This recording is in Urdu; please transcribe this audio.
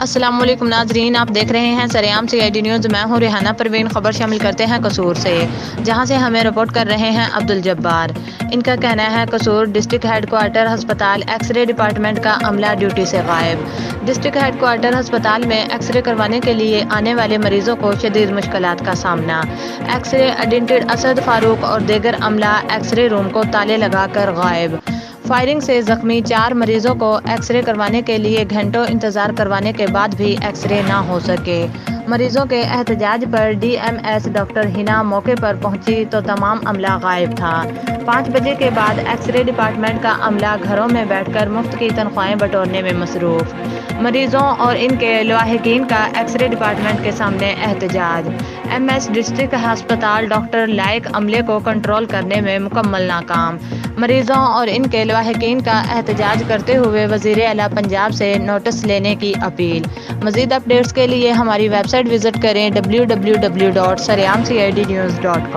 السلام علیکم ناظرین، آپ دیکھ رہے ہیں سریام CID نیوز۔ میں ہوں ریحانہ پروین۔ خبر شامل کرتے ہیں قصور سے، جہاں سے ہمیں رپورٹ کر رہے ہیں عبدالجبار۔ ان کا کہنا ہے قصور ڈسٹرکٹ ہیڈ کوارٹر ہسپتال ایکس رے ڈپارٹمنٹ کا عملہ ڈیوٹی سے غائب۔ ڈسٹرکٹ ہیڈ کوارٹر ہسپتال میں ایکس رے کروانے کے لیے آنے والے مریضوں کو شدید مشکلات کا سامنا۔ ایکس رے اٹینڈنٹ اسد فاروق اور دیگر عملہ ایکس رے روم کو تالے لگا کر غائب۔ فائرنگ سے زخمی 4 مریضوں کو ایکس رے کروانے کے لیے گھنٹوں انتظار کروانے کے بعد بھی ایکس رے نہ ہو سکے۔ مریضوں کے احتجاج پر DMS ڈاکٹر ہنا موقع پر پہنچی تو تمام عملہ غائب تھا۔ 5 بجے کے بعد ایکس رے ڈپارٹمنٹ کا عملہ گھروں میں بیٹھ کر مفت کی تنخواہیں بٹورنے میں مصروف۔ مریضوں اور ان کے لواحقین کا ایکس رے ڈپارٹمنٹ کے سامنے احتجاج۔ MS ڈسٹرکٹ ہسپتال ڈاکٹر لائق عملے کو کنٹرول کرنے میں مکمل ناکام۔ مریضوں اور ان کے لواحقین کا احتجاج کرتے ہوئے وزیر اعلیٰ پنجاب سے نوٹس لینے کی اپیل۔ مزید اپڈیٹس کے لیے ہماری ویب سائٹ وزٹ کریں www.saryamcidnews.com